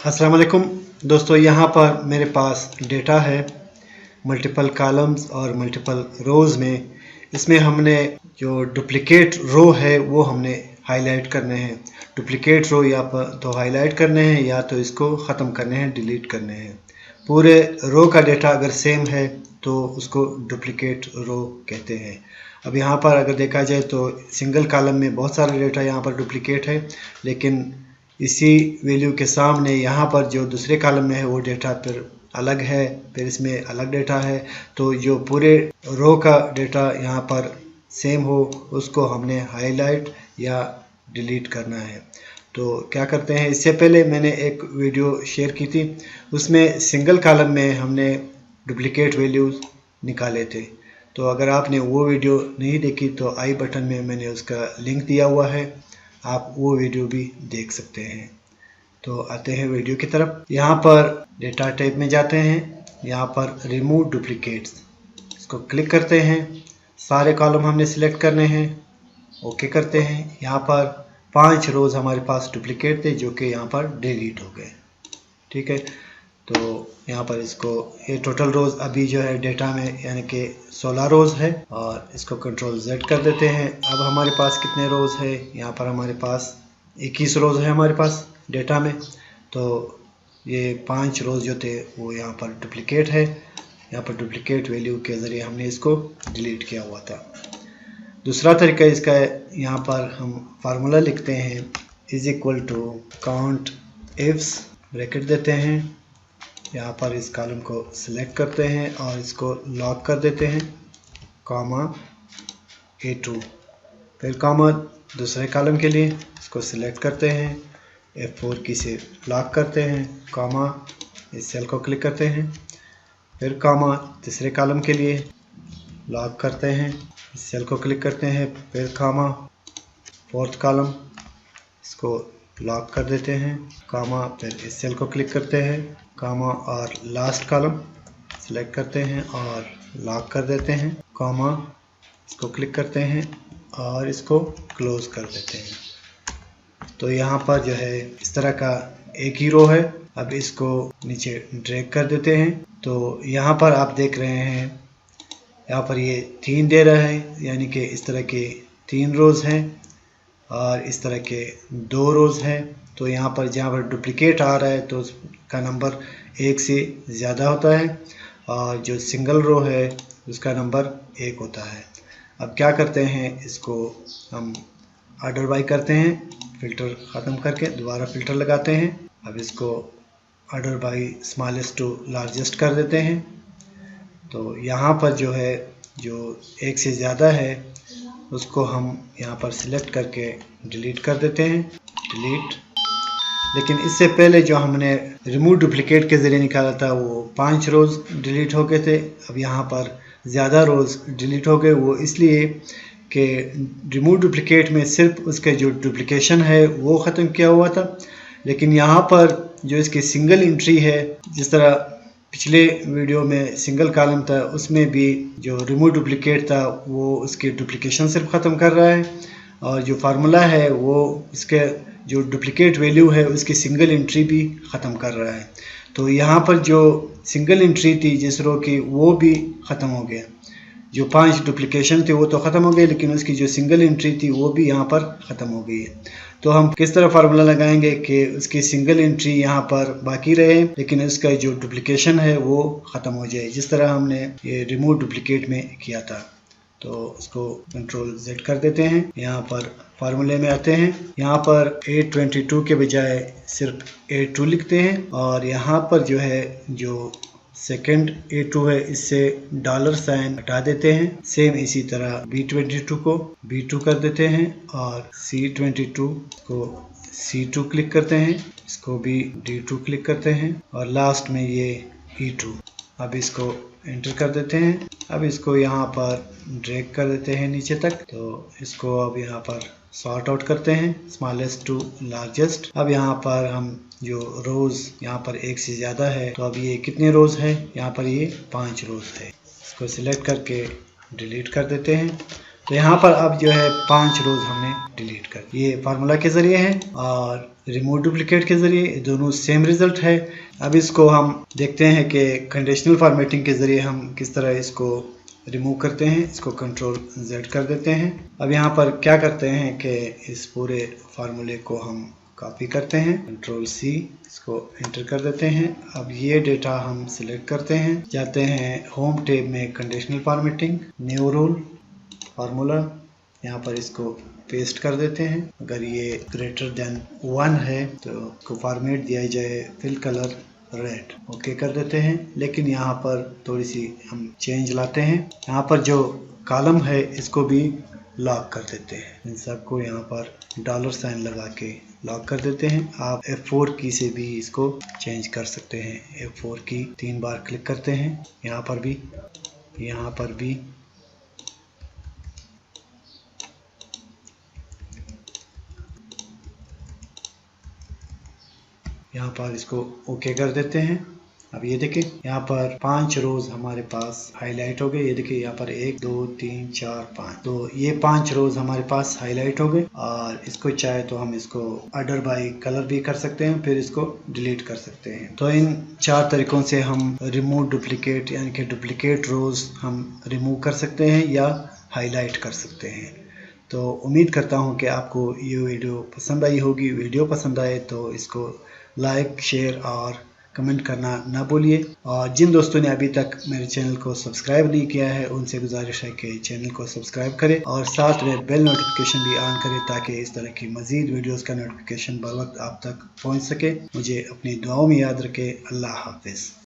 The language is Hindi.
अस्सलाम वालेकुम दोस्तों, यहाँ पर मेरे पास डेटा है मल्टीपल कॉलम्स और मल्टीपल रोज़ में। इसमें हमने जो डुप्लिकेट रो है वो हमने हाईलाइट करने हैं। डुप्लिकेट रो या तो हाईलाइट करने हैं या तो इसको ख़त्म करने हैं, डिलीट करने हैं। पूरे रो का डेटा अगर सेम है तो उसको डुप्लिकेट रो कहते हैं। अब यहाँ पर अगर देखा जाए तो सिंगल कॉलम में बहुत सारा डेटा यहाँ पर डुप्लिकेट है, लेकिन इसी वैल्यू के सामने यहाँ पर जो दूसरे कॉलम में है वो डेटा फिर अलग है, फिर इसमें अलग डेटा है। तो जो पूरे रो का डेटा यहाँ पर सेम हो उसको हमने हाईलाइट या डिलीट करना है। तो क्या करते हैं, इससे पहले मैंने एक वीडियो शेयर की थी, उसमें सिंगल कॉलम में हमने डुप्लिकेट वैल्यूज़ निकाले थे। तो अगर आपने वो वीडियो नहीं देखी तो आई बटन में मैंने उसका लिंक दिया हुआ है, आप वो वीडियो भी देख सकते हैं। तो आते हैं वीडियो की तरफ। यहाँ पर डेटा टाइप में जाते हैं, यहाँ पर रिमूव डुप्लिकेट्स इसको क्लिक करते हैं। सारे कॉलम हमने सिलेक्ट करने हैं, ओके करते हैं। यहाँ पर 5 रोज़ हमारे पास डुप्लिकेट थे जो कि यहाँ पर डिलीट हो गए। ठीक है, तो यहाँ पर इसको ये टोटल रोज़ अभी जो है डेटा में यानी कि 16 रोज़ है, और इसको कंट्रोल Z कर देते हैं। अब हमारे पास कितने रोज़ है, यहाँ पर हमारे पास 21 रोज़ है हमारे पास डेटा में। तो ये 5 रोज़ जो थे वो यहाँ पर डुप्लिकेट है, यहाँ पर डुप्लिकेट वैल्यू के ज़रिए हमने इसको डिलीट किया हुआ था। दूसरा तरीका इसका है, यहाँ पर हम फार्मूला लिखते हैं is equal to COUNTIFS, bracket देते हैं। यहाँ पर इस कॉलम को सिलेक्ट करते हैं और इसको लॉक कर देते हैं, कॉमा A2, फिर कॉमा दूसरे कॉलम के लिए इसको सिलेक्ट करते हैं, F4 की से लॉक करते हैं, कॉमा इस सेल को क्लिक करते हैं, फिर कॉमा तीसरे कॉलम के लिए लॉक करते हैं, इस सेल को क्लिक करते हैं, फिर कॉमा फोर्थ कॉलम इसको लॉक कर देते हैं, कॉमा फिर इस सेल को क्लिक करते हैं, कॉमा और लास्ट कॉलम सेलेक्ट करते हैं और लॉक कर देते हैं, कॉमा इसको क्लिक करते हैं और इसको क्लोज कर देते हैं। तो यहाँ पर जो है इस तरह का एक ही रो है। अब इसको नीचे ड्रैग कर देते हैं। तो यहाँ पर आप देख रहे हैं, यहाँ पर ये 3 दे रहा है, यानी कि इस तरह के 3 रोज़ हैं और इस तरह के 2 रोज़ हैं। तो यहाँ पर जहाँ पर डुप्लिकेट आ रहा है तो उसका नंबर 1 से ज़्यादा होता है, और जो सिंगल रो है उसका नंबर 1 होता है। अब क्या करते हैं, इसको हम ऑर्डर बाय करते हैं, फ़िल्टर ख़त्म करके दोबारा फ़िल्टर लगाते हैं। अब इसको order by smallest to largest कर देते हैं। तो यहाँ पर जो है जो 1 से ज़्यादा है उसको हम यहाँ पर सिलेक्ट करके डिलीट कर देते हैं, डिलीट। लेकिन इससे पहले जो हमने रिमूव डुप्लिकेट के ज़रिए निकाला था वो 5 रोज़ डिलीट हो गए थे। अब यहाँ पर ज़्यादा रोज़ डिलीट हो गए, वो इसलिए कि रिमूव डुप्लिकेट में सिर्फ उसके जो डुप्लिकेशन है वो ख़त्म किया हुआ था, लेकिन यहाँ पर जो इसकी सिंगल एंट्री है, जिस तरह पिछले वीडियो में सिंगल कॉलम था उसमें भी जो रिमूव डुप्लिकेट था वो उसके डुप्लिकेशन सिर्फ ख़त्म कर रहा है, और जो फार्मूला है वो इसके जो डुप्लिकेट वैल्यू है उसकी सिंगल एंट्री भी ख़त्म कर रहा है। तो यहाँ पर जो सिंगल एंट्री थी जिस रो की वो भी ख़त्म हो गया, जो 5 डुप्लिकेशन थे वो तो ख़त्म हो गए, लेकिन उसकी जो सिंगल एंट्री थी वो भी यहाँ पर ख़त्म हो गई है। तो हम किस तरह फार्मूला लगाएंगे कि उसकी सिंगल एंट्री यहाँ पर बाकी रहे लेकिन उसका जो डुप्लिकेशन है वो ख़त्म हो जाए, जिस तरह हमने ये रिमूव डुप्लिकेट में किया था। तो उसको कंट्रोल Z कर देते हैं, यहाँ पर फार्मूले में आते हैं, यहाँ पर 822 के बजाय सिर्फ 82 लिखते हैं, और यहाँ पर जो है जो सेकंड A2 है इससे $साइन हटा देते हैं। सेम इसी तरह B22 को B2 कर देते हैं और C22 को C2 क्लिक करते हैं, इसको भी D2 क्लिक करते हैं और लास्ट में ये E2। अब इसको एंटर कर देते हैं। अब इसको यहाँ पर ड्रैग कर देते हैं नीचे तक। तो इसको अब यहाँ पर सॉर्ट आउट करते हैं, स्मॉलेस्ट टू लार्जेस्ट। अब यहाँ पर हम जो रोज़ यहाँ पर 1 से ज़्यादा है, तो अब ये कितने रोज़ है, यहाँ पर ये 5 रोज़ है। इसको सिलेक्ट करके डिलीट कर देते हैं। तो यहाँ पर अब जो है 5 रोज हमने डिलीट कर, ये फार्मूला के जरिए है और रिमूव डुप्लीकेट के जरिए, दोनों सेम रिजल्ट है। अब इसको हम देखते हैं कि कंडीशनल फॉर्मेटिंग के जरिए हम किस तरह इसको रिमूव करते हैं। इसको कंट्रोल Z कर देते हैं। अब यहाँ पर क्या करते हैं कि इस पूरे फार्मूले को हम कॉपी करते हैं, कंट्रोल C, इसको एंटर कर देते हैं। अब ये डेटा हम सिलेक्ट करते हैं, जाते हैं होम टैब में conditional formatting, new rule, formula, यहाँ पर इसको पेस्ट कर देते हैं। अगर ये ग्रेटर देन 1 है तो इसको फॉर्मेट दिया जाए फिल कलर रेड, ओके कर देते हैं। लेकिन यहाँ पर थोड़ी सी हम चेंज लाते हैं, यहाँ पर जो कॉलम है इसको भी लॉक कर देते हैं। इन सबको यहाँ पर $साइन लगा के लॉक कर देते हैं। आप F4 की से भी इसको चेंज कर सकते हैं। F4 की 3 बार क्लिक करते हैं, यहाँ पर भी, यहाँ पर भी, यहाँ पर इसको ओके कर देते हैं। अब ये देखिए यहाँ पर 5 रोज हमारे पास हाईलाइट हो गए। ये देखिए यहाँ पर 1 2 3 4 5, तो ये 5 रोज हमारे पास हाईलाइट हो गए। और इसको चाहे तो हम इसको ऑर्डर बाय कलर भी कर सकते हैं, फिर इसको डिलीट कर सकते हैं। तो इन 4 तरीकों से हम रिमूव डुप्लीकेट यानी कि डुप्लीकेट रोज हम रिमूव कर सकते हैं या हाईलाइट कर सकते हैं। तो उम्मीद करता हूँ कि आपको ये वीडियो पसंद आई होगी। वीडियो पसंद आए तो इसको लाइक, शेयर और कमेंट करना ना भूलिए। और जिन दोस्तों ने अभी तक मेरे चैनल को सब्सक्राइब नहीं किया है उनसे गुजारिश है कि चैनल को सब्सक्राइब करें और साथ में बेल नोटिफिकेशन भी ऑन करें ताकि इस तरह की मज़ीद वीडियोस का नोटिफिकेशन बर वक्त आप तक पहुंच सके। मुझे अपनी दुआओं में याद रखें। अल्लाह हाफिज़।